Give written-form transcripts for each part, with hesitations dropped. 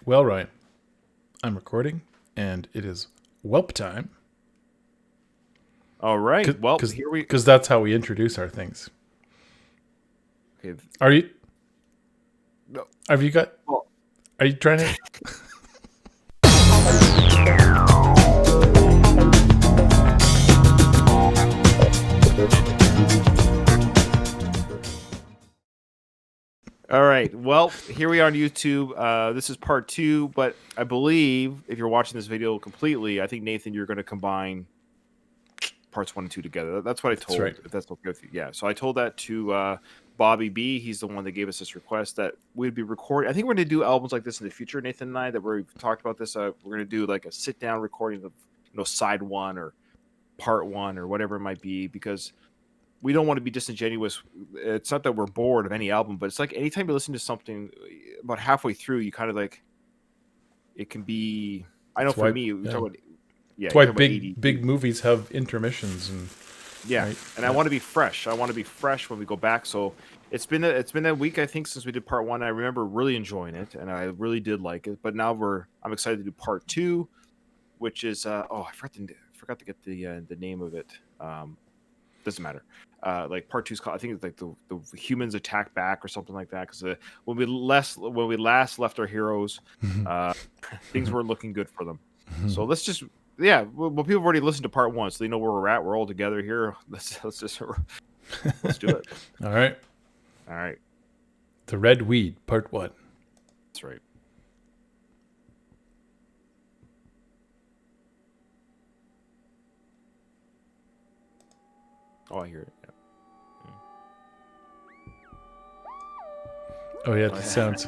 Well, Ryan, I'm recording, and it is Welp time. All right. Well, here we. Because that's how we introduce our things. Okay. Are you? No. Have you got? Well, Are you trying to? all right. Well, here we are on YouTube. This is part 2, but I believe if you're watching this video completely, I think Nathan, you're going to combine parts 1 and 2 together. That's what I told. right. If that's okay with you, yeah. So I told that to Bobby B. He's the one that gave us this request that we'd be recording. I think we're going to do albums like this in the future, Nathan and I. That we've talked about this. We're going to do like a sit down recording of side 1 or part 1 or whatever it might be, because we don't want to be disingenuous. It's not that we're bored of any album, but it's like anytime you listen to something about halfway through, you kind of like it can be. I know That's for why- me, we yeah. talk about That's why you talk about 80. big movies have intermissions and Yeah, right? and I want to be fresh. I want to be fresh when we go back. So it's been a week, I think, since we did part 1. I remember really enjoying it, and I really did like it. But now I'm excited to do part 2, which is I forgot to get the name of it. Doesn't matter. Like part 2 is called, I think it's like the humans attack back or something like that. Because when we last left our heroes, things weren't looking good for them. So let's just well, people have already listened to part 1, so they know where we're at. We're all together here. Let's do it. All right. All right, The Red Weed, Part 1. that's right. Oh, I hear it. Yeah. Oh yeah, the sounds.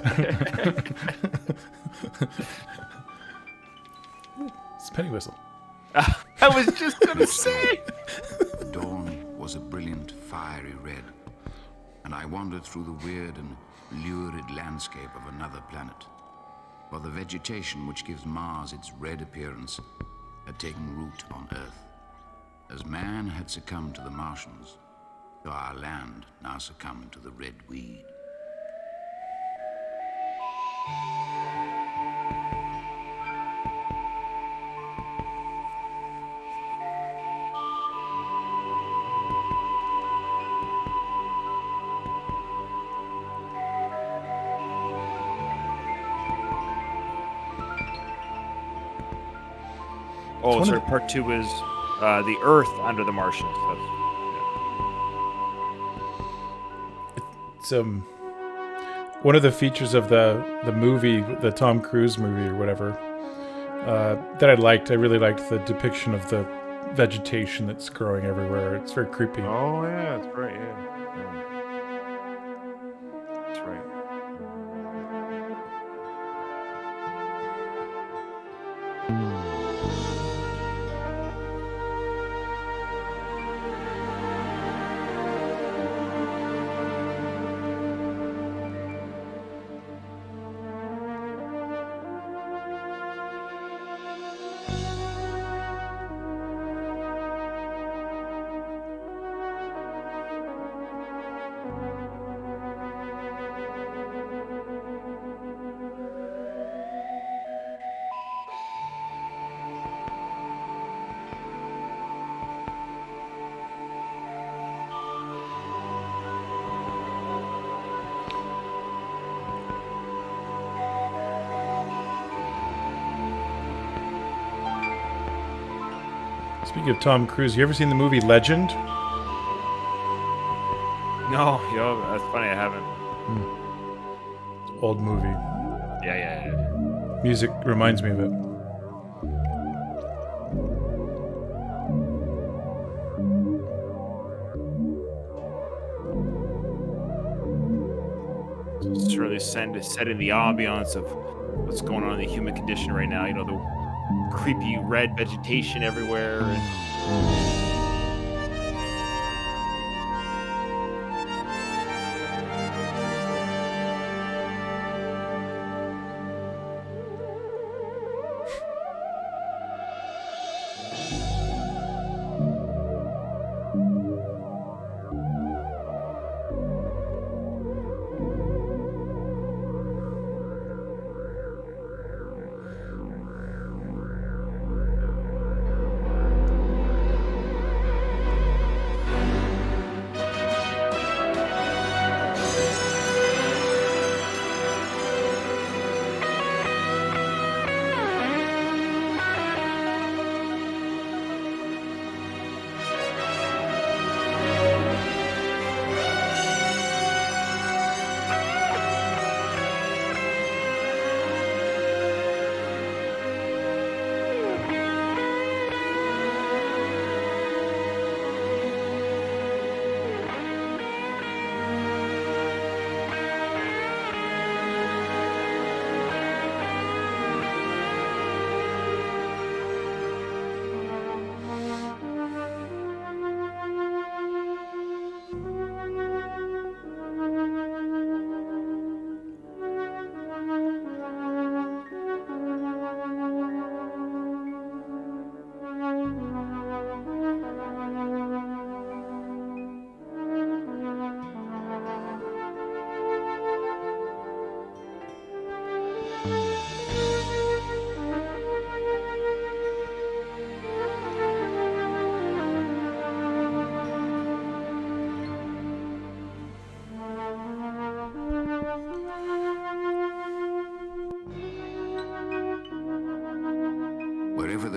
It's Penny Whistle. I was just gonna say. The dawn was a brilliant, fiery red, and I wandered through the weird and lurid landscape of another planet, for the vegetation which gives Mars its red appearance had taken root on Earth. As man had succumbed to the Martians, so our land now succumbed to the red weed. Oh, one sorry. of- Part 2 is the Earth under the Martians. It's one of the features of the movie, the Tom Cruise movie or whatever, that I liked. I really liked the depiction of the vegetation that's growing everywhere. It's very creepy. Oh yeah, that's right. Yeah. That's right. Speaking of Tom Cruise, you ever seen the movie Legend? No, that's funny. I haven't. Old movie. Yeah. Music reminds me of it. Certainly setting the ambiance of what's going on in the human condition right now. The creepy red vegetation everywhere.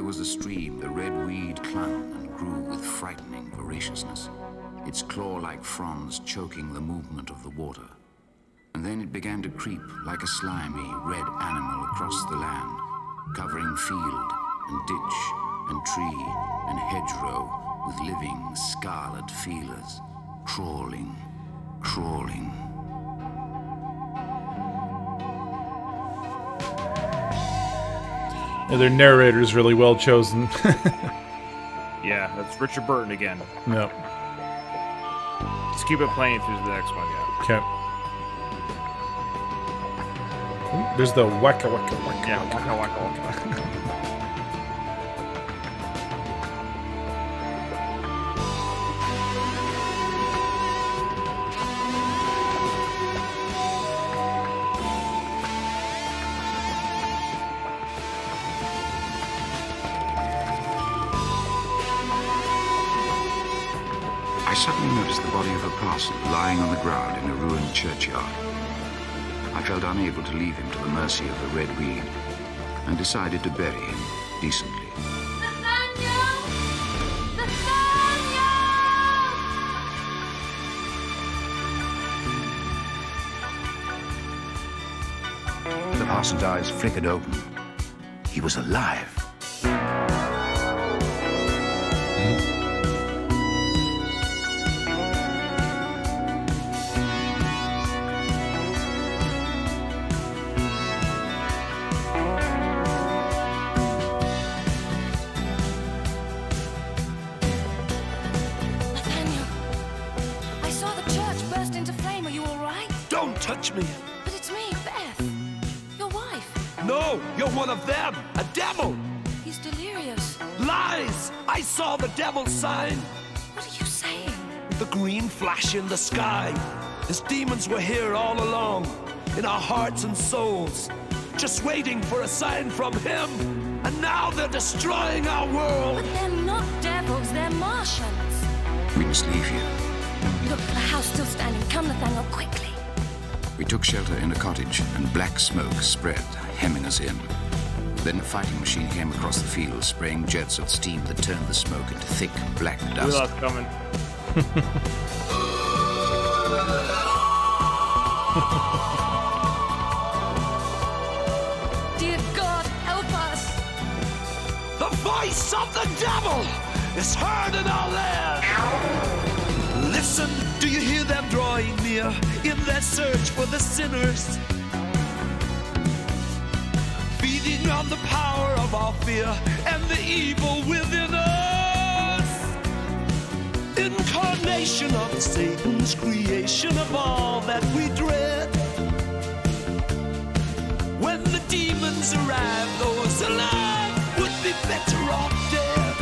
was a stream, the red weed clung and grew with frightening voraciousness, its claw-like fronds choking the movement of the water. And then it began to creep like a slimy, red animal across the land, covering field and ditch and tree and hedgerow with living, scarlet feelers, crawling, crawling. And their narrator's really well chosen. Yeah, that's Richard Burton again. No. Just keep it playing through the next one, yeah. Okay. Ooh, there's the waka waka waka. Yeah, waka waka waka. I suddenly noticed the body of a parson lying on the ground in a ruined churchyard. I felt unable to leave him to the mercy of the red weed and decided to bury him decently. The parson's eyes flickered open. He was alive. Touch me. But it's me, Beth. Your wife. No, you're one of them. A devil. He's delirious. Lies. I saw the devil's sign. What are you saying? The green flash in the sky. His demons were here all along, in our hearts and souls, just waiting for a sign from him. And now they're destroying our world. But they're not devils, they're Martians. We must leave here. Look, the house still standing. Come, Nathaniel, quickly. We took shelter in a cottage, and black smoke spread, hemming us in. Then a fighting machine came across the field, spraying jets of steam that turned the smoke into thick, black We dust. lost coming. Dear God, help us. The voice of the devil is heard in our land. Listen, do you hear them drawing near in their search for the sinners? Feeding on the power of our fear and the evil within us. Incarnation of Satan's creation of all that we dread. When the demons arrive, those alive would be better off dead.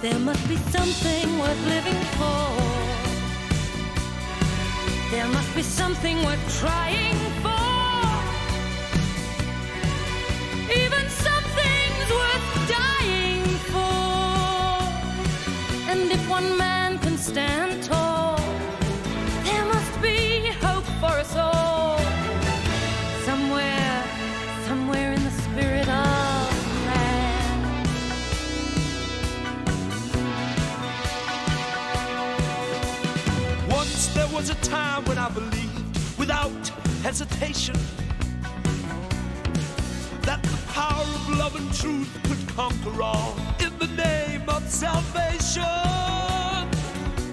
There must be something worth living for. There must be something worth trying for. Even something's worth dying for. And if one man can stand tall, there must be hope for us all. Somewhere in the spirit of man. Once there was a time when I believed without hesitation that the power of love and truth could conquer all in the name of salvation.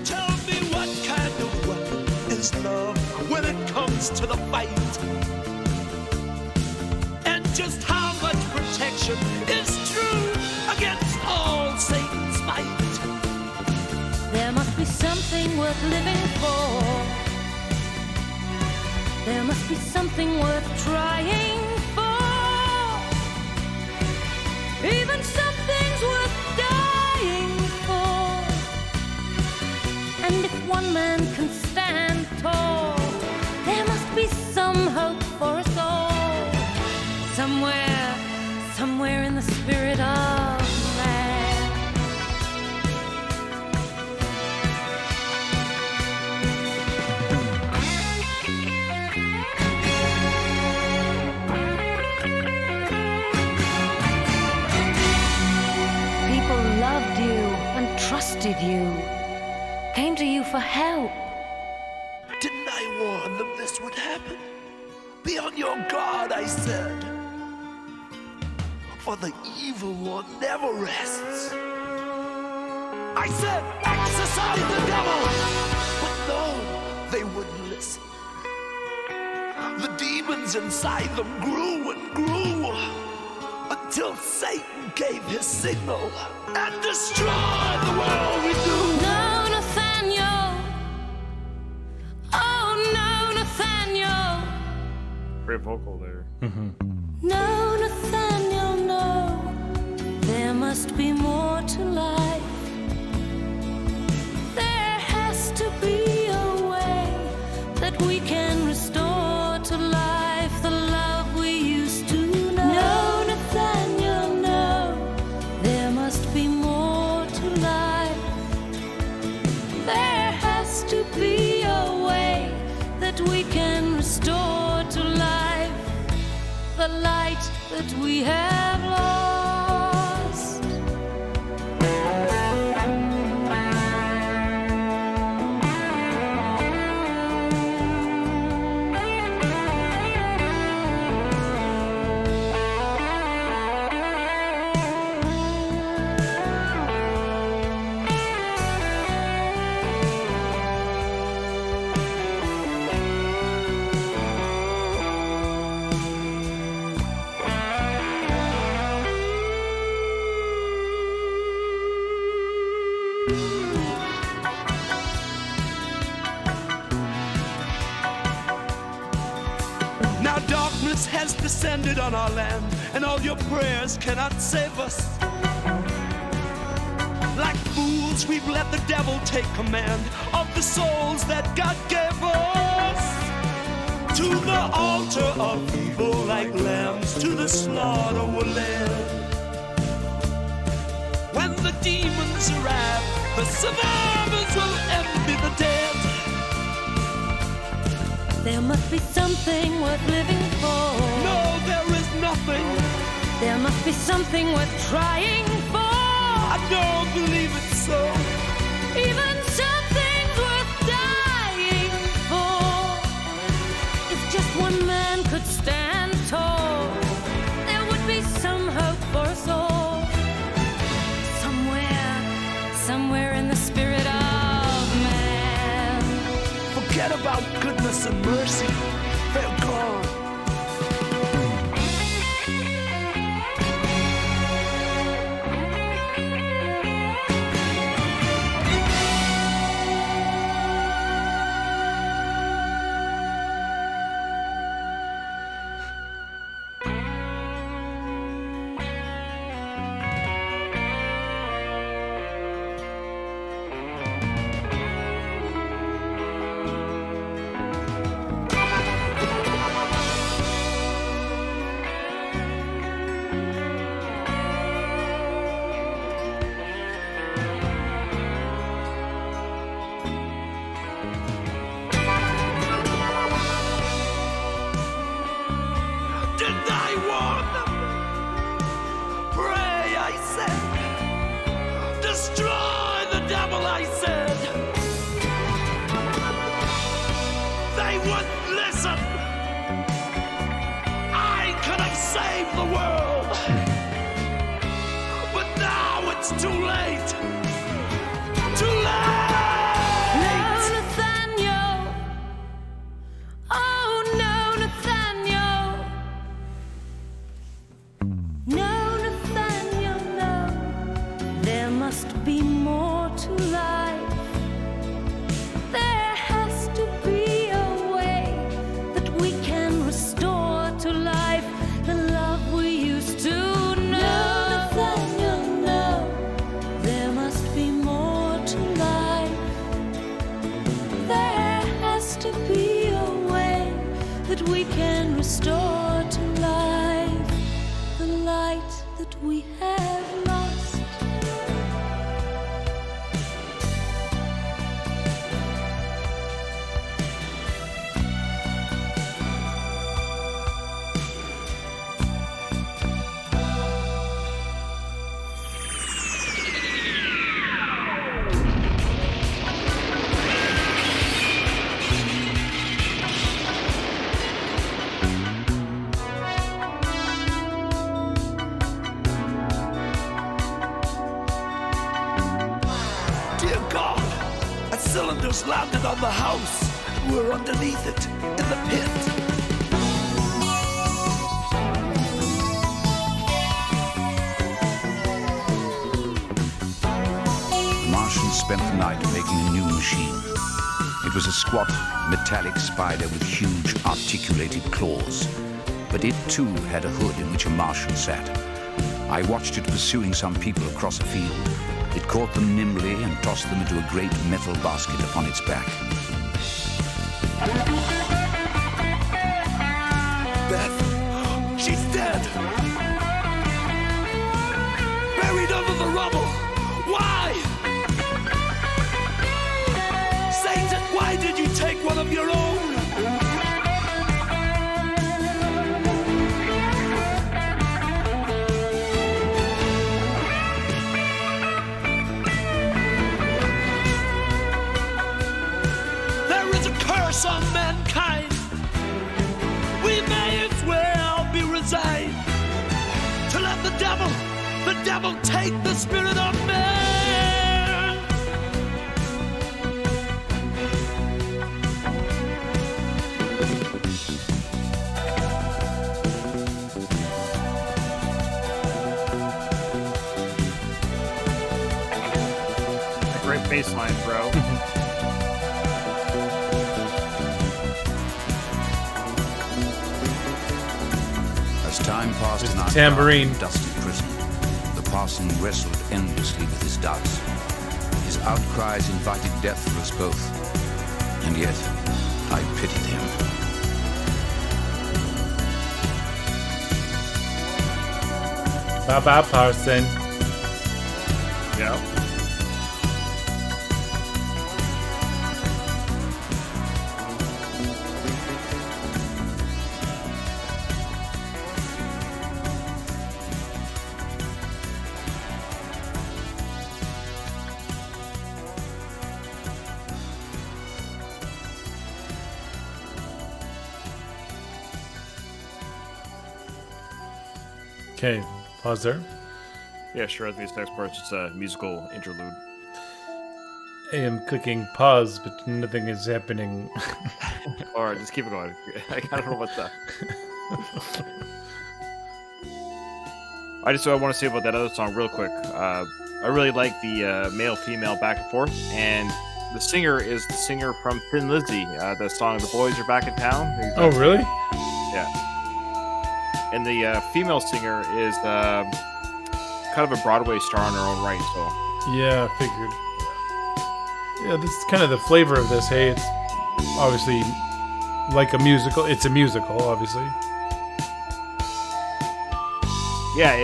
Tell me, what kind of weapon is love when it comes to the fight? And just how much protection is true against all Satan's might? There must be something worth living for. There must be something worth trying for. Even something's worth dying for. And if one man can stand tall, there must be some hope for us all. Somewhere in the spirit of man. for help. Didn't I warn them this would happen? Be on your guard, I said. For the evil one never rests. I said, exorcise the devil! But no, they wouldn't listen. The demons inside them grew and grew until Satan gave his signal and destroyed the world we knew. No, Nathaniel. Oh, no, Nathaniel. Great vocal there. No, Nathaniel, no. There must be more to life. There has to be a way that we can restore to life the love we used to know. No, Nathaniel, no. There must be more to life. There has to be a way that we can restore to life the light that we have lost. Now darkness has descended on our land, and all your prayers cannot save us. Like fools, we've let the devil take command of the souls that God gave us. To the altar of evil, like lambs to the slaughter we're led. When the demons arrive, the survivors will envy the dead. There must be something worth living for. No, there is nothing. There must be something worth trying for. I don't believe it so. Even something worth dying for. If just one man could stand tall, there would be some hope for us all. Somewhere in the spirit of man. Forget about goodness and mercy. They're gone. Didn't I warn them? Pray, I said. Destroy the devil, I said. They wouldn't listen. I could have saved the world. But now it's too late. Too late! No, Nathaniel. Oh, no, Nathaniel. No, Nathaniel, no. There must be more to life. There has to be a way that we can restore to life the love we used to know. No, Nathaniel, no. cylinders landed on the house. We're underneath it, in the pit. The Martians spent the night making a new machine. It was a squat, metallic spider with huge, articulated claws. But it too had a hood in which a Martian sat. I watched it pursuing some people across a field. It caught them nimbly and tossed them into a great metal basket upon its back. Beth, she's dead. Buried under the rubble. Why? Satan, why did you take one of your own? On mankind, we may as well be resigned to let the devil take the spirit of man. A great bass line, bro. Time passed in our tambourine. dark, dusty prison. The parson wrestled endlessly with his doubts. His outcries invited death for us both, and yet I pitied him. Bye-bye, parson. Yeah. Okay, pause there. Yeah, sure. I think this next part's just a musical interlude. I am clicking pause, but nothing is happening. All right, just keep it going. I don't know what's that. I want to say about that other song real quick. I really like the male-female back and forth, and the singer is the singer from Thin Lizzy, the song "The Boys Are Back in Town." Oh, really? Yeah. And the female singer is kind of a Broadway star in her own right. So Yeah, I figured. Yeah, this is kind of the flavor of this. Hey, it's obviously like a musical. It's a musical, obviously. yeah,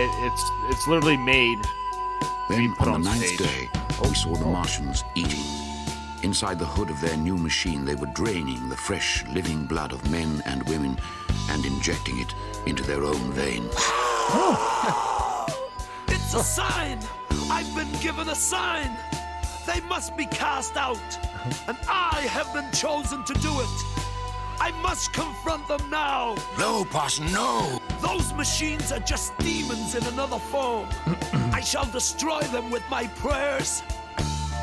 it's literally made. Then, put on on the ninth stage. day, we saw the Martians eating. Inside the hood of their new machine, they were draining the fresh, living blood of men and women and injecting it into their own veins. It's a sign. I've been given a sign. They must be cast out, and I have been chosen to do it. I must confront them now. No, Parson, no! Those machines are just demons in another form. I shall destroy them with my prayers.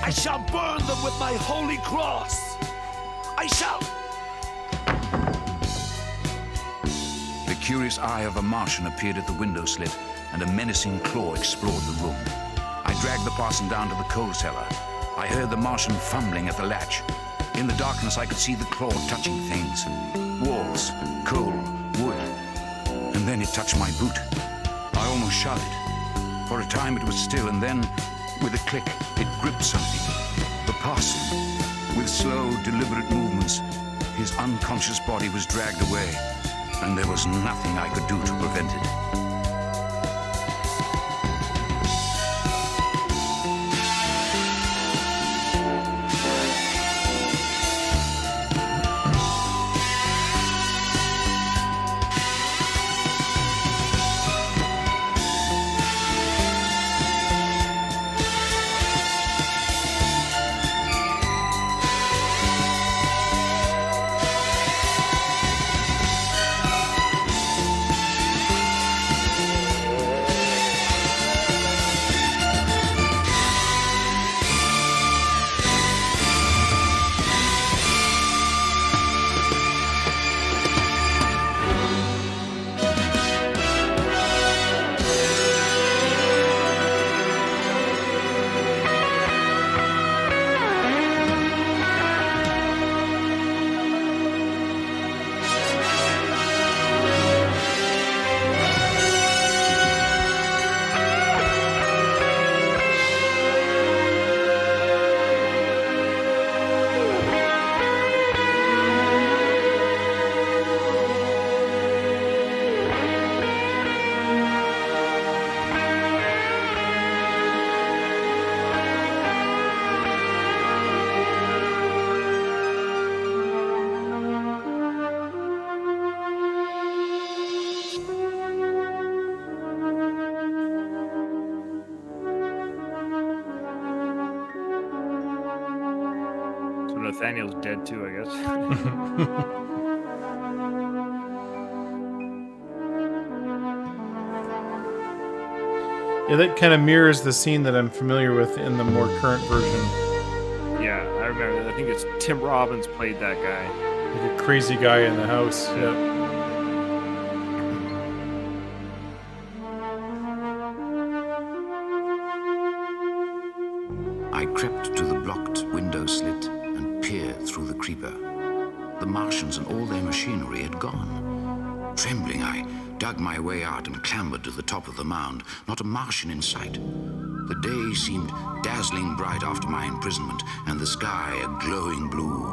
I shall burn them with my holy cross. I shall... The curious eye of a Martian appeared at the window slit, and a menacing claw explored the room. I dragged the parson down to the coal cellar. I heard the Martian fumbling at the latch. In the darkness, I could see the claw touching things. Walls, coal, wood. And then it touched my boot. I almost shouted. For a time it was still, and then, with a click, it gripped something. The parson. With slow, deliberate movements, his unconscious body was dragged away, and there was nothing I could do to prevent it. Nathaniel's dead too, I guess. Yeah, that kind of mirrors the scene that I'm familiar with in the more current version. Yeah, I remember. I think it's Tim Robbins played that guy. Like a crazy guy in the house. Yeah. I crept to the blocked window slit and peered through the creeper. The Martians and all their machinery had gone. Trembling, I dug my way out and clambered to the top of the mound. Not a Martian in sight. The day seemed dazzling bright after my imprisonment, and the sky a glowing blue.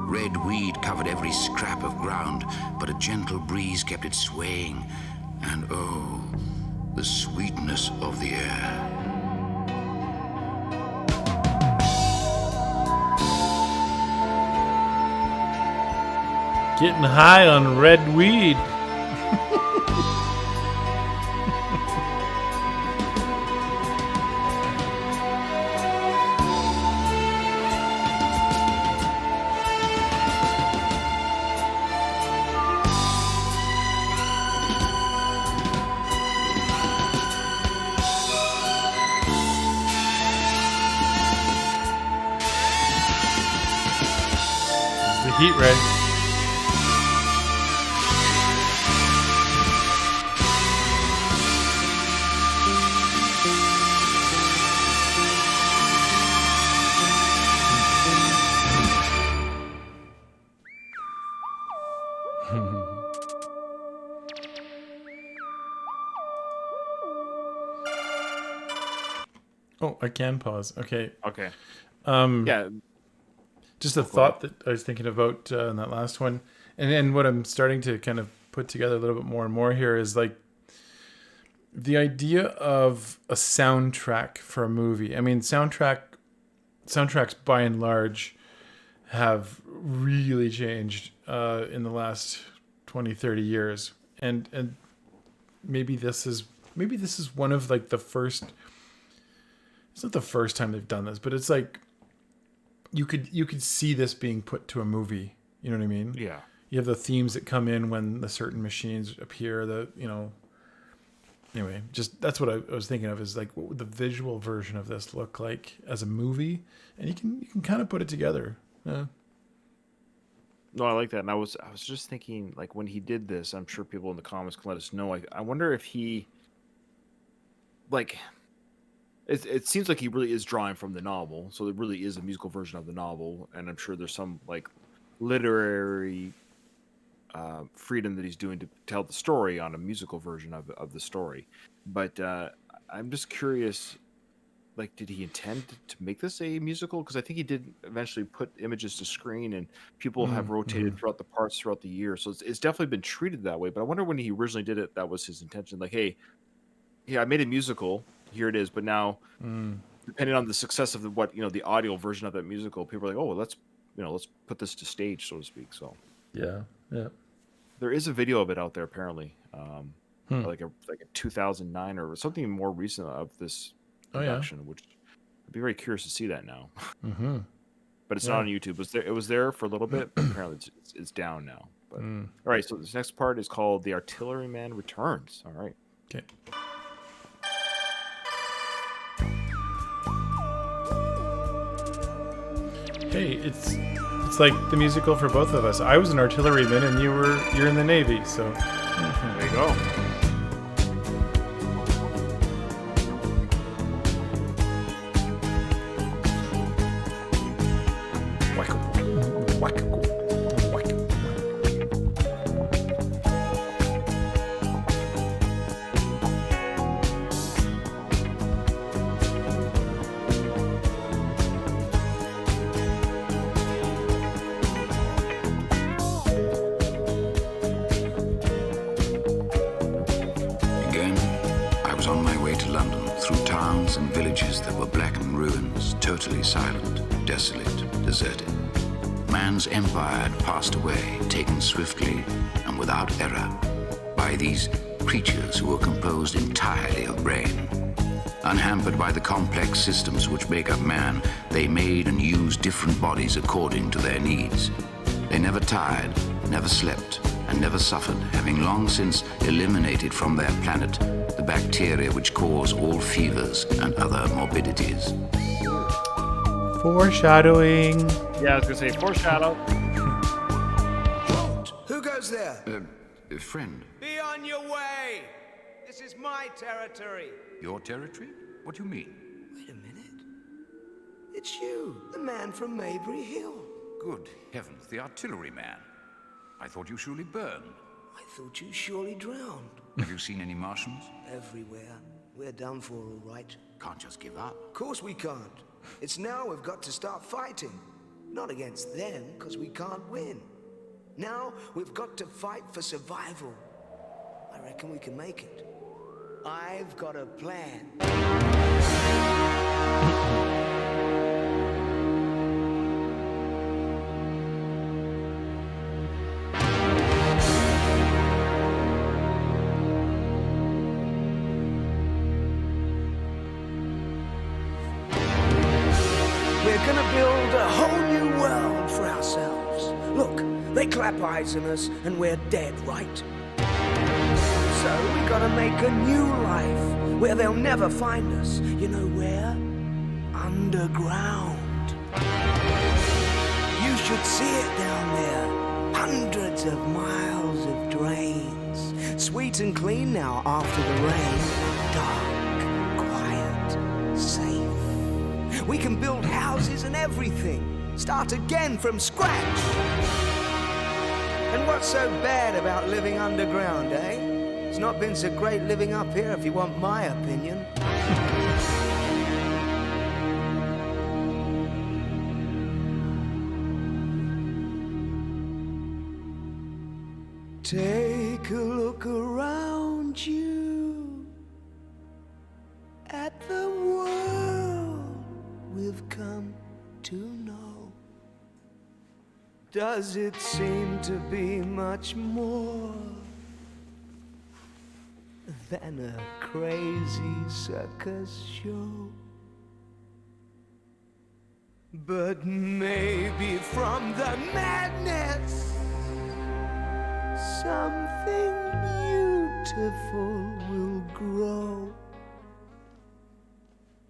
Red weed covered every scrap of ground, but a gentle breeze kept it swaying. And oh, the sweetness of the air. Getting high on red weed. It's the heat ray. Oh, I can pause. Okay. Okay. Um, Yeah. Just a thought that I was thinking about in that last one, and what I'm starting to kind of put together a little bit more and more here is like the idea of a soundtrack for a movie. I mean, soundtracks by and large have really changed in the last 20, 30 years, and maybe this is one of like the first. It's not the first time they've done this, but it's like you could see this being put to a movie. You know what I mean? Yeah. You have the themes that come in when the certain machines appear. Anyway, just that's what I was thinking of, is like what would the visual version of this look like as a movie, and you can kind of put it together. Yeah. No, I like that. And I was just thinking, like, when he did this, I'm sure people in the comments can let us know. I wonder if he, like, it seems like he really is drawing from the novel, so it really is a musical version of the novel, and I'm sure there's some like literary freedom that he's doing to tell the story on a musical version of the story. But I'm just curious, like, did he intend to make this a musical? Because I think he did eventually put images to screen, and people have rotated throughout the parts throughout the year, so it's definitely been treated that way. But I wonder when he originally did it, that was his intention. Like, hey, yeah, I made a musical. Here it is. But now, depending on the success of the audio version of that musical, people are like, oh, well, let's put this to stage, so to speak. So Yeah. there is a video of it out there apparently, like a 2009 or something more recent of this production, which I'd be very curious to see that now. Mm-hmm. But it's not on YouTube. It was there for a little bit, but apparently it's down now. But all right, so this next part is called "The Artilleryman Returns." All right. Okay. Hey, it's like the musical for both of us. I was an artilleryman and you're in the Navy, so There you go. Again, I was on my way to London through towns and villages that were blackened ruins, totally silent, desolate, deserted. Man's empire had passed away, taken swiftly and without error by these creatures who were composed entirely of brain. Unhampered by the complex systems which make up man, they made and used different bodies according to their needs. They never tired, never slept, and never suffered, having long since eliminated from their planet the bacteria which cause all fevers and other morbidities. Foreshadowing. Yeah, I was gonna say foreshadow. Who goes there? Friend, Be on your way! This is my territory. your territory? What do you mean? Wait a minute. It's you, the man from Maybury Hill. Good heavens, the artilleryman. I thought you surely burned. I thought you surely drowned. Have you seen any Martians? Everywhere. We're done for, all right. Can't just give up. Of course we can't. It's now we've got to start fighting. Not against them, because we can't win. Now we've got to fight for survival. I reckon we can make it. I've got a plan. We're gonna build a whole new world for ourselves. Look, they clap eyes on us and we're dead, right? So we gotta make a new life where they'll never find us. You know where? Underground. You should see it down there. Hundreds of miles of drains. Sweet and clean now after the rain. Dark, quiet, safe. We can build houses and everything. Start again from scratch. And what's so bad about living underground, eh? It's not been so great living up here, if you want my opinion. Take a look around you at the world we've come to know. Does it seem to be much more than a crazy circus show? But maybe from the madness something beautiful will grow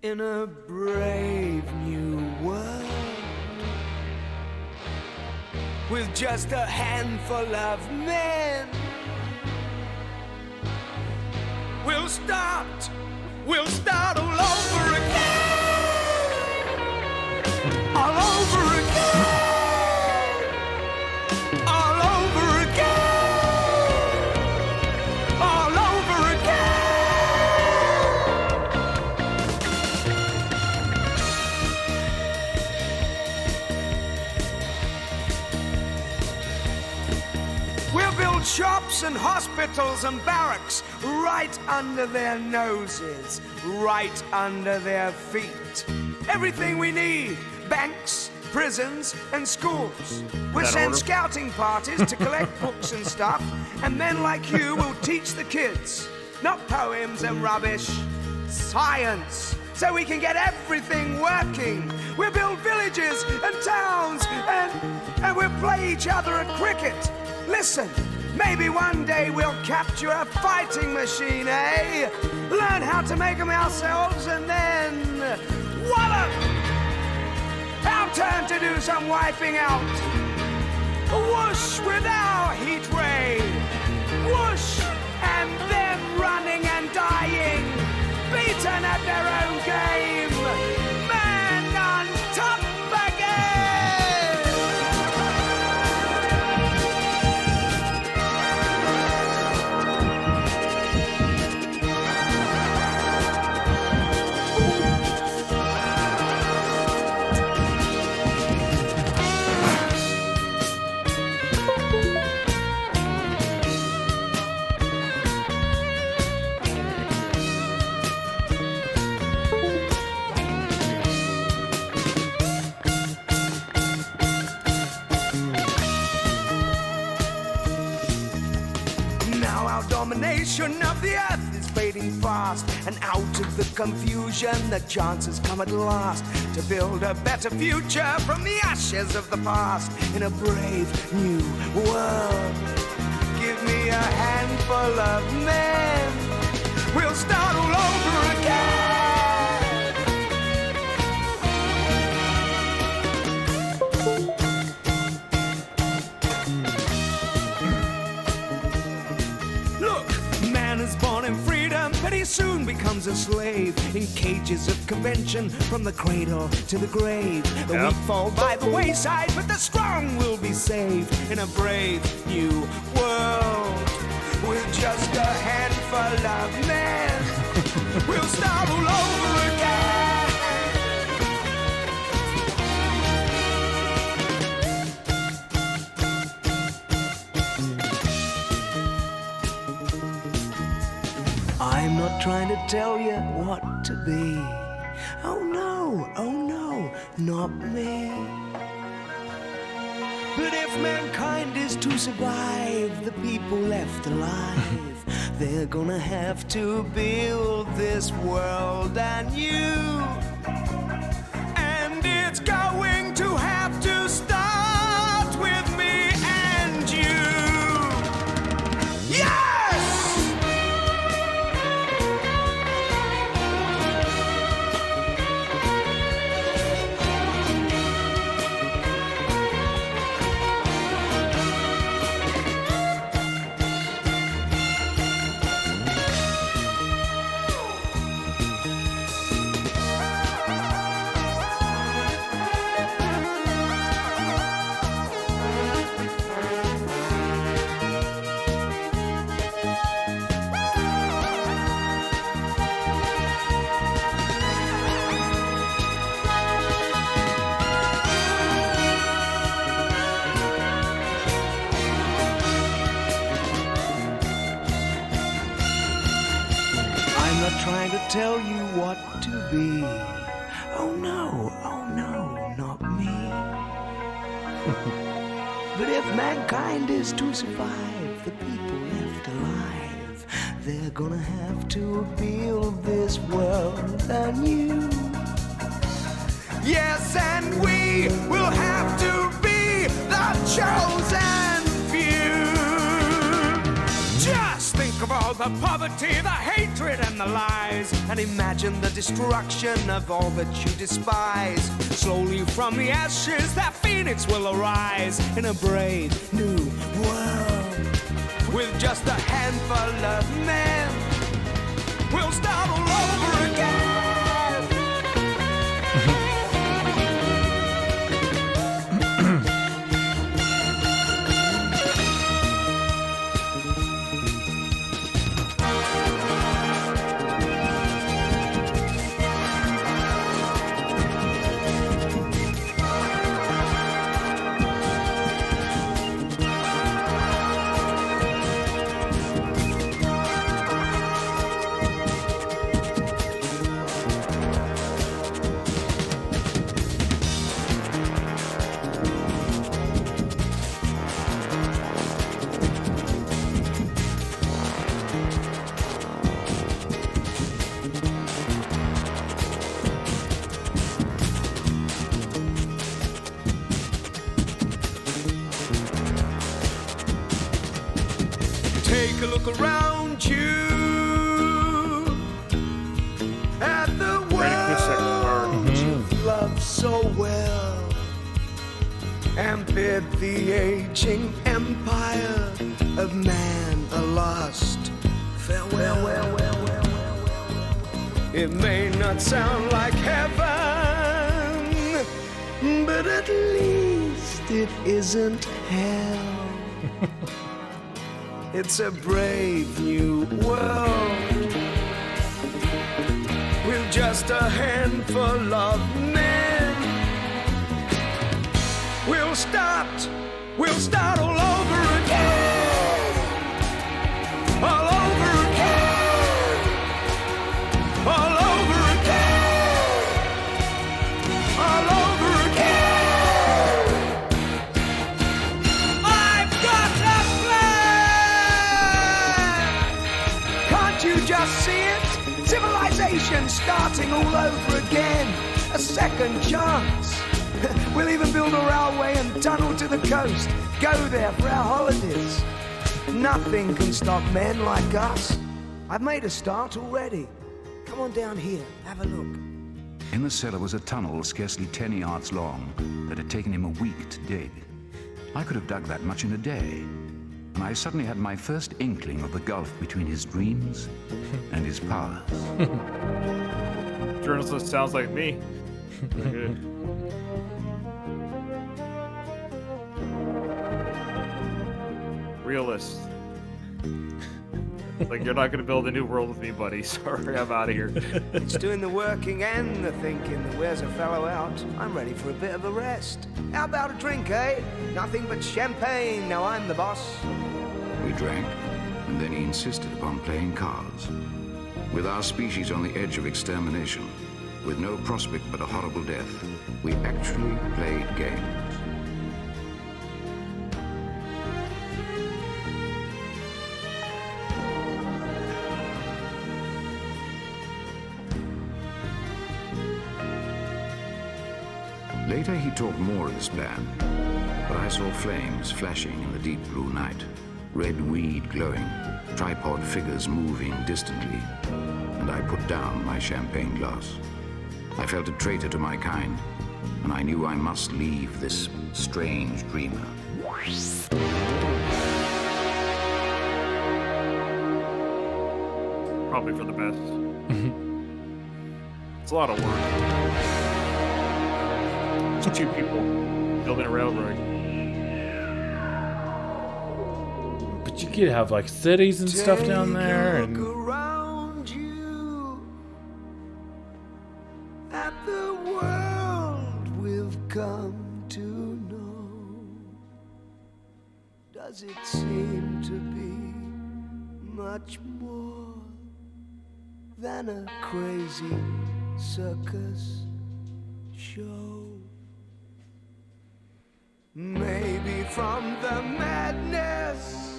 in a brave new world with just a handful of men. We'll start all over again, all over again, all over again, all over again. We'll build shops and hospitals and barracks right under their noses, right under their feet. Everything we need, banks, prisons, and schools. We'll send scouting parties to collect books and stuff, and men like you will teach the kids. Not poems and rubbish, science, so we can get everything working. We'll build villages and towns, and we'll play each other at cricket. Listen, maybe one day we'll capture a fighting machine, eh? Learn how to make them ourselves, and then wallop! Our turn to do some wiping out. Whoosh with our heat ray. Whoosh, and them running and dying, beaten at their own game. Man on top again! Domination of the earth is fading fast, and out of the confusion the chances come at last to build a better future from the ashes of the past in a brave new world. Give me a handful of men, we'll start all over again. Born in freedom, but he soon becomes a slave in cages of convention from the cradle to the grave. The weak fall by the wayside, but the strong will be saved in a brave new world. With just a handful of men, we'll start all over again. I'm not trying to tell you what to be. Oh no, not me. But if mankind is to survive, the people left alive, they're gonna have to build this world anew. And it's going to have to start with me and you. Yeah! Trying to tell you what to be. Oh no, not me. But if mankind is to survive, the people left alive, they're gonna have to build this world anew. Yes, and we will have to be the chosen few. Just think of all the poverty, the hatred and the lies, and imagine the destruction of all that you despise. Slowly from the ashes that phoenix will arise in a brave new world. With just a handful of men, we'll start all over again. Take a look around you at the world you've loved so well, and bid the aging empire of man a last farewell. It may not sound like heaven, but at least it isn't hell. It's a brave new world with just a handful of men. We'll start all over again, all over again, all over again, all over again. I've got a plan. Can't you you just see it? Civilization starting all over again. A second chance. We'll even build a railway and tunnel to the coast. Go there for our holidays. Nothing can stop men like us. I've made a start already. Come on down here, have a look. In the cellar was a tunnel scarcely 10 yards long that had taken him a week to dig. I could have dug that much in a day, and I suddenly had my first inkling of the gulf between his dreams and his powers. Journalist sounds like me. Good. Realist. Like, you're not going to build a new world with me, buddy. Sorry, I'm out of here. It's doing the working and the thinking that wears a fellow out. I'm ready for a bit of a rest. How about a drink, eh? Nothing but champagne. Now I'm the boss. We drank, and then he insisted upon playing cards. With our species on the edge of extermination, with no prospect but a horrible death, we actually played games. Later he talked more of his plan, but I saw flames flashing in the deep blue night, red weed glowing, tripod figures moving distantly, and I put down my champagne glass. I felt a traitor to my kind, and I knew I must leave this strange dreamer. Probably for the best. It's a lot of work. It's two people building a railroad. But you could have like cities and stuff down there, Take a and look around you at the world we've come to know. Does it seem to be much more than a crazy circus show? Maybe from the madness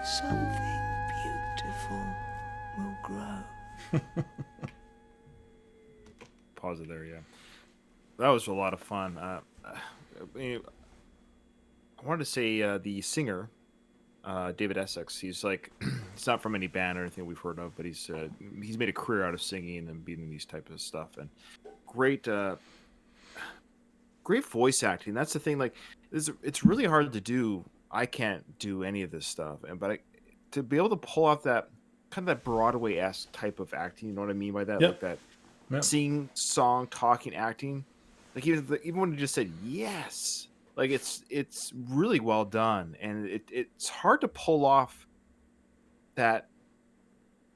something beautiful will grow. Pause it there, yeah. That was a lot of fun. I wanted to say the singer, David Essex. He's like, he's not from any band or anything we've heard of, but he's made a career out of singing and being in these type of stuff. And great voice acting. That's the thing. Like, it's really hard to do. I can't do any of this stuff, but to be able to pull off that kind of that Broadway-esque type of acting, you know what I mean by that? Yep. Like that Yep. sing, song, talking, acting. Like even when you just said yes, like it's really well done, and it's hard to pull off that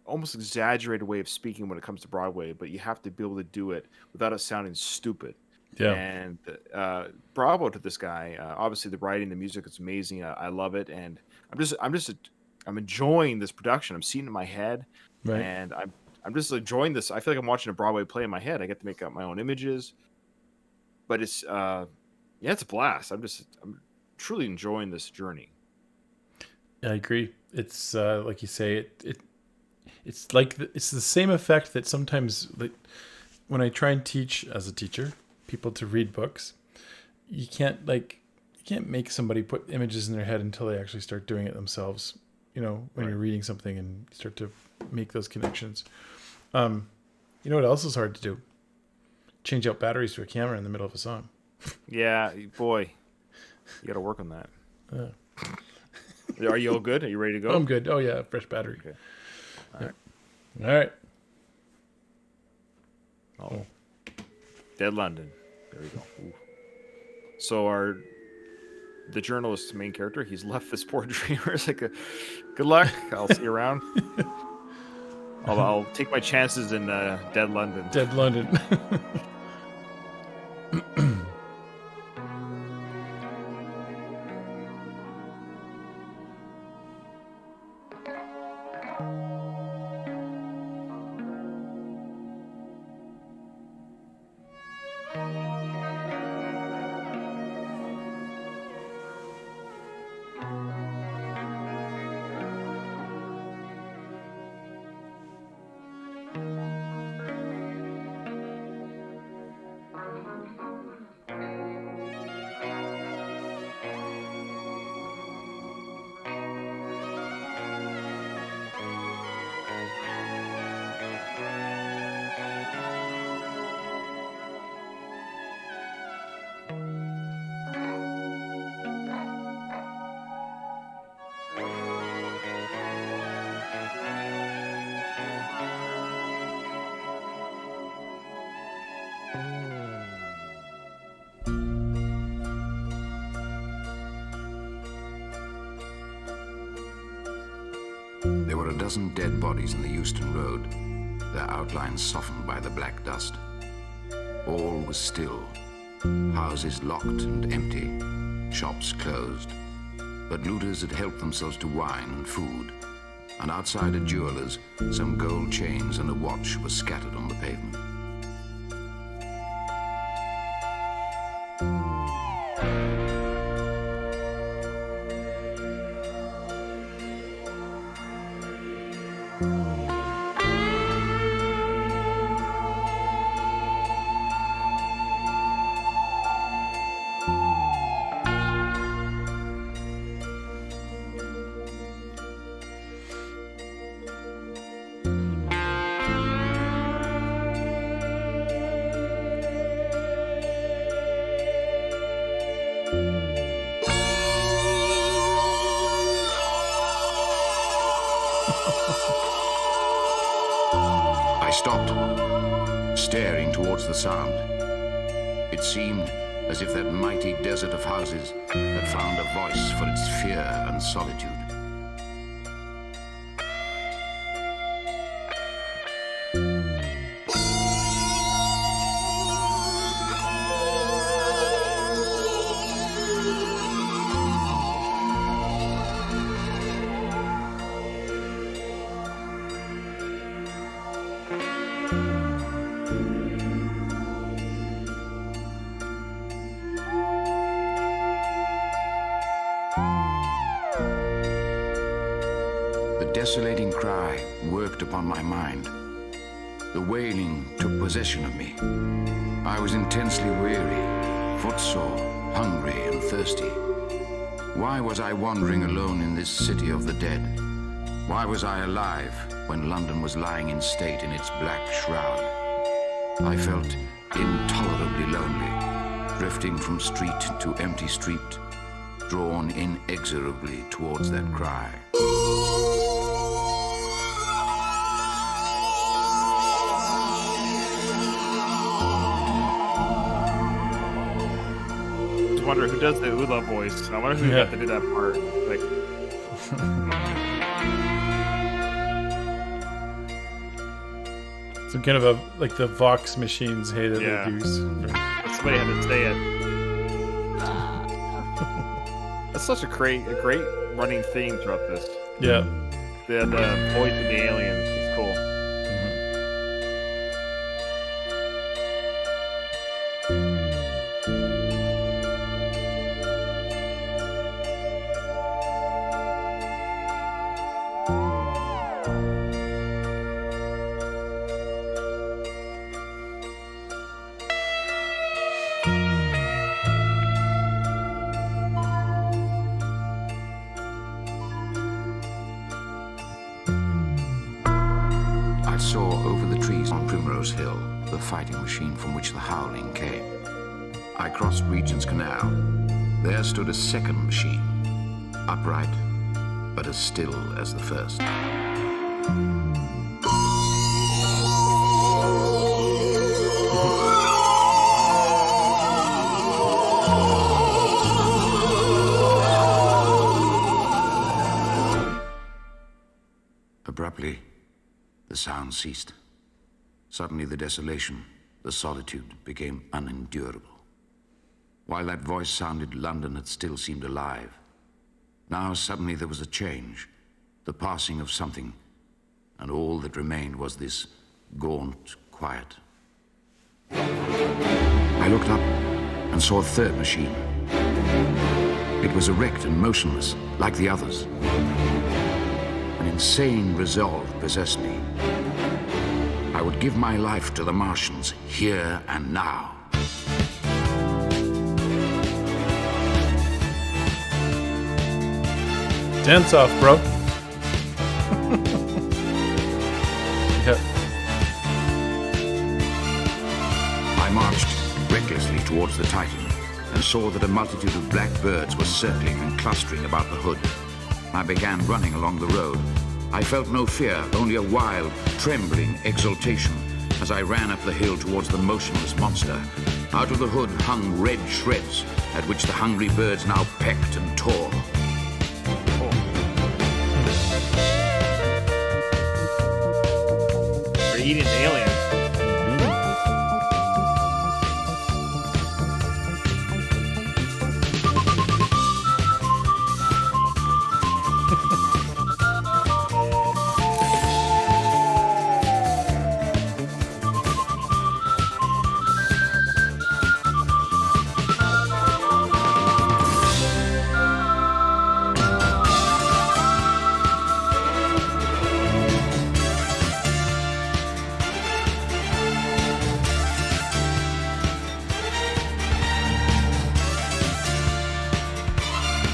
almost exaggerated way of speaking when it comes to Broadway, but you have to be able to do it without it sounding stupid. yeah, And bravo to this guy. Obviously, the writing, the music is amazing. I love it, and I'm enjoying this production. I'm seeing it in my head, right. and I'm just enjoying this. I feel like I'm watching a Broadway play in my head. I get to make up my own images, but it's it's a blast. I'm truly enjoying this journey. I agree. It's like you say, it's like it's the same effect that sometimes, like, when I try and teach as a teacher people to read books, you can't make somebody put images in their head until they actually start doing it themselves. You know, when Right. you're reading something and you start to make those connections. You know what else is hard to do? Change out batteries to a camera in the middle of a song. Yeah, boy, you got to work on that. Are you all good? Are you ready to go? I'm good. Oh yeah, fresh battery. Okay. All right. Oh. Dead London. There we go. Ooh. So the journalist's main character, he's left this poor dreamer. It's like good luck. I'll see you around. I'll take my chances in Dead London. Dead London. There were a dozen dead bodies in the Euston Road, their outlines softened by the black dust. All was still. Houses locked and empty, shops closed. But looters had helped themselves to wine and food, and outside a jeweller's, some gold chains and a watch were scattered on the pavement. I stopped, staring towards the sound. It seemed as if that mighty desert of houses had found a voice for its fear and solitude. The desolating cry worked upon my mind. The wailing took possession of me. I was intensely weary, footsore, hungry and thirsty. Why was I wandering alone in this city of the dead? Why was I alive when London was lying in state in its black shroud? I felt intolerably lonely, drifting from street to empty street, drawn inexorably towards that cry. I wonder who does the Ula voice. I wonder who got to do that part. Like, Some kind of a, like the Vox machines hated Yeah. the goose. somebody had to say it. That's such a great running theme throughout this. Yeah. The voice of the aliens is cool. I saw over the trees on Primrose Hill the fighting machine from which the howling came. I crossed Regent's Canal. There stood a second machine, upright, but as still as the first. Abruptly, the sound ceased. Suddenly the desolation, the solitude became unendurable. While that voice sounded, London had still seemed alive. Now suddenly there was a change, the passing of something, and all that remained was this gaunt quiet. I looked up and saw a third machine. It was erect and motionless, like the others. An insane resolve possessed me. I would give my life to the Martians, here and now. Dance off, bro. Yeah. I marched recklessly towards the Titan and saw that a multitude of black birds were circling and clustering about the hood. I began running along the road. I felt no fear, only a wild, trembling exultation as I ran up the hill towards the motionless monster. Out of the hood hung red shreds, at which the hungry birds now pecked and tore. eating aliens.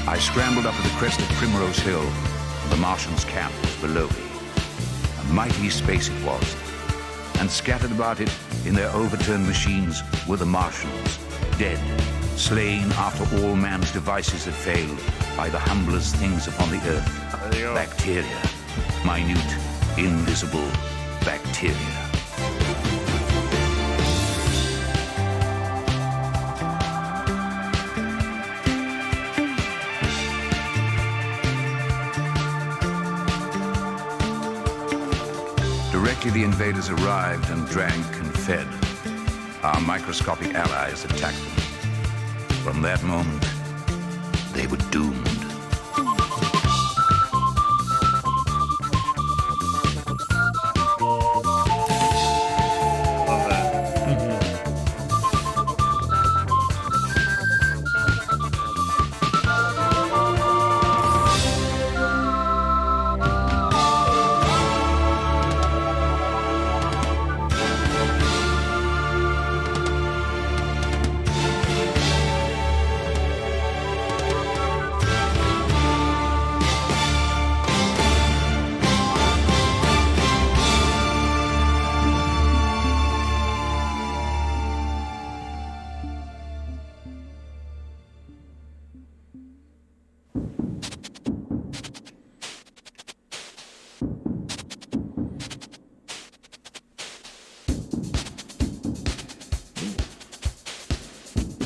I scrambled up to the crest of Primrose Hill, and the Martians' camp was below me. A mighty space it was, and scattered about it in their overturned machines were the Martians, dead, slain after all man's devices had failed by the humblest things upon the earth. There you go. Bacteria, minute, invisible bacteria. Directly the invaders arrived and drank and fed, our microscopic allies attacked them. From that moment, they were doomed. Love that.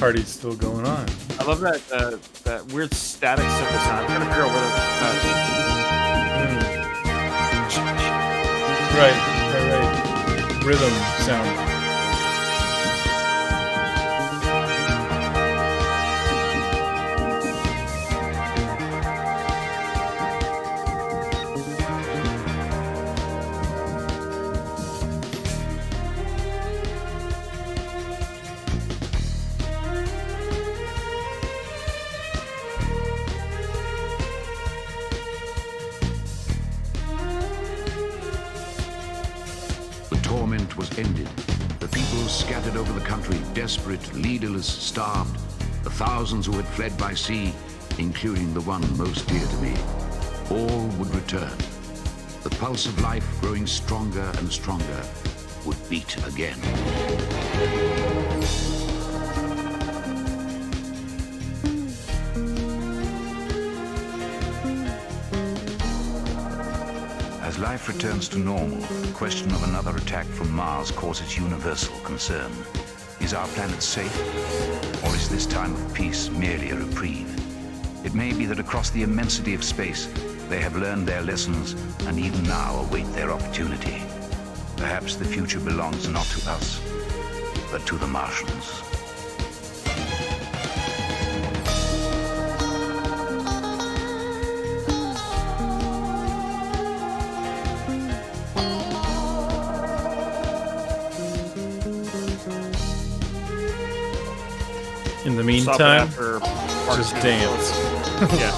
Party's still going on. I love that that weird static cymbal sound. I'm trying to figure out Right. Rhythm sound. Torment was ended. The people scattered over the country, desperate, leaderless, starved. The thousands who had fled by sea, including the one most dear to me. All would return. The pulse of life, growing stronger and stronger, would beat again. As life returns to normal, the question of another attack from Mars causes universal concern. Is our planet safe? Or is this time of peace merely a reprieve? It may be that across the immensity of space, they have learned their lessons and even now await their opportunity. Perhaps the future belongs not to us, but to the Martians. In the Stop it meantime, after part just two. dance. Yeah.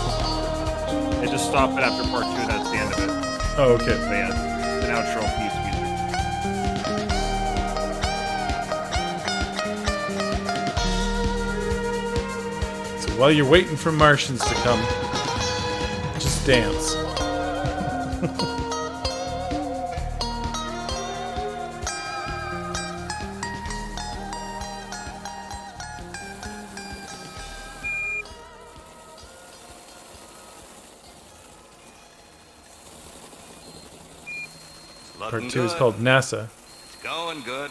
They just stop it after part 2. That's the end of it. Oh, okay. But yeah, an outro piece music. So while you're waiting for Martians to come, just dance. Part 2 is called NASA. It's going good.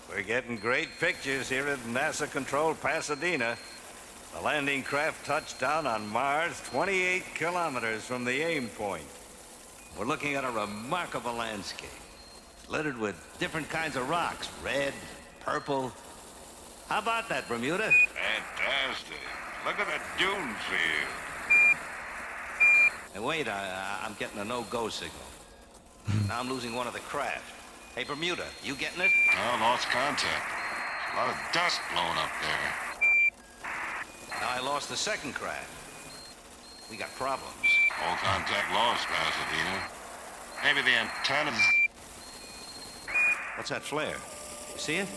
We're getting great pictures here at NASA-controlled Pasadena. The landing craft touched down on Mars 28 kilometers from the aim point. We're looking at a remarkable landscape. littered with different kinds of rocks. Red, purple. How about that, Bermuda? Fantastic. Look at the dune field. Hey, wait, I'm getting a no-go signal. Now I'm losing one of the craft. Hey, Bermuda, you getting it? Oh, lost contact. A lot of dust blowing up there. Now I lost the second craft. We got problems. All contact lost, Pasadena. Maybe the antennas. What's that flare? You see it?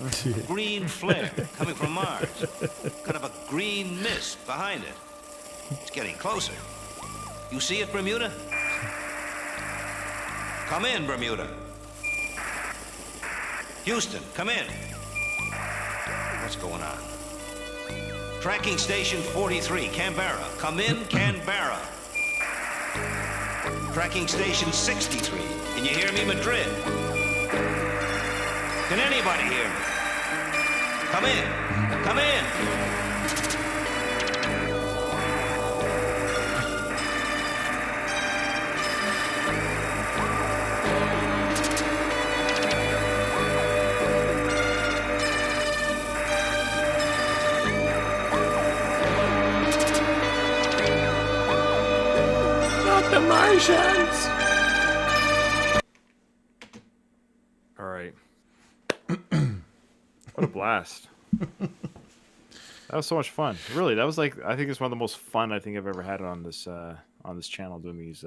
I see it. Green flare coming from Mars. Kind of a green mist behind it. It's getting closer. You see it, Bermuda? Come in, Bermuda. Houston, come in. What's going on? Tracking station 43, Canberra. Come in, Canberra. Tracking station 63. Can you hear me, Madrid? Can anybody hear me? Come in. Come in. Not the Martians! All right. What a blast. That was so much fun. Really, that was like, I think it's one of the most fun I think I've ever had on this channel, doing these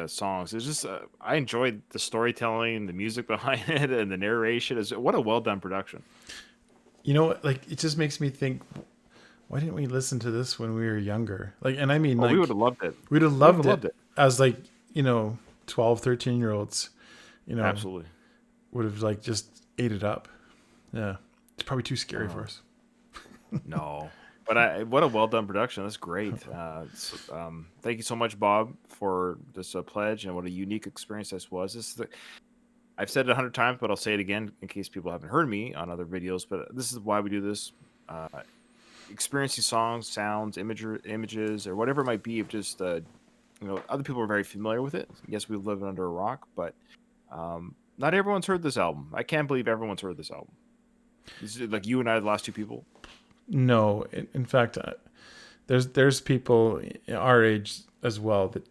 songs. It's just I enjoyed the storytelling, the music behind it, and the narration. What a well done production. You know what? Like, it just makes me think, why didn't we listen to this when we were younger? Like, and I mean, like, we would have loved it. We'd have loved it as, like, 12, 13-year-olds, Absolutely. would have, like, just ate it up. Yeah. It's probably too scary for us. No, but what a well done production. That's great. Thank you so much, Bob, for this pledge, and what a unique experience this was. I've said it 100 times, but I'll say it again in case people haven't heard me on other videos. But this is why we do this: experiencing songs, sounds, images, or whatever it might be. If just other people are very familiar with it. Yes, we live under a rock, but not everyone's heard this album. I can't believe everyone's heard this album. Is it like you and I, the last two people? No, in fact, there's people our age as well that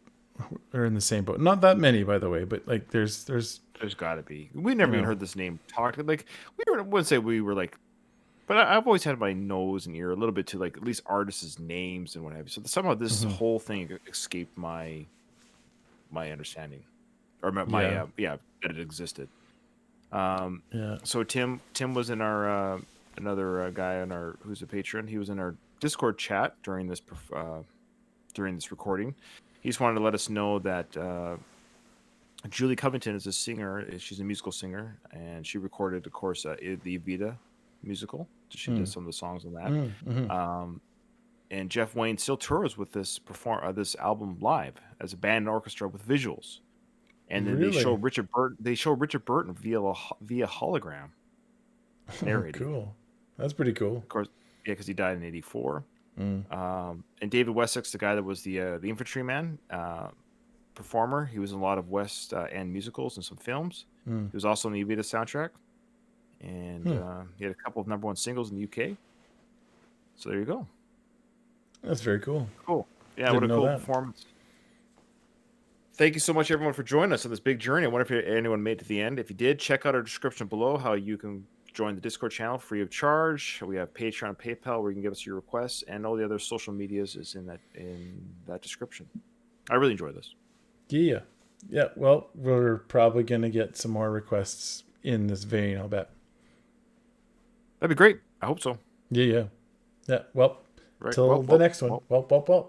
are in the same boat. Not that many, by the way, but like there's got to be. We never even heard this name talked. Like I wouldn't say we were like, but I've always had my nose and ear a little bit to like at least artists' names and what have you. So somehow this whole thing escaped my understanding, or that it existed. So Tim was in our another guy on our who's a patron. He was in our Discord chat during this recording. He just wanted to let us know that Julie Covington is a singer. She's a musical singer, and she recorded, of course, the Evita musical. She did some of the songs on that. And Jeff Wayne still tours with this album live as a band and orchestra with visuals. And then they show Richard Burton via hologram narrating. Cool. That's pretty cool. Of course, yeah, because he died in '84. And David Wessex, the guy that was the infantryman performer, he was in a lot of West End musicals and some films. He was also on the Evita soundtrack, and he had a couple of #1 singles in the UK. So there you go. That's very cool. Cool. Yeah, what a cool performance. Thank you so much, everyone, for joining us on this big journey. I wonder if anyone made it to the end. If you did, check out our description below how you can join the Discord channel free of charge. We have Patreon and PayPal where you can give us your requests, and all the other social medias is in that description. I really enjoy this. Yeah. Well, we're probably gonna get some more requests in this vein, I'll bet. That'd be great. I hope so. Yeah. Well, right. till the next one. Well.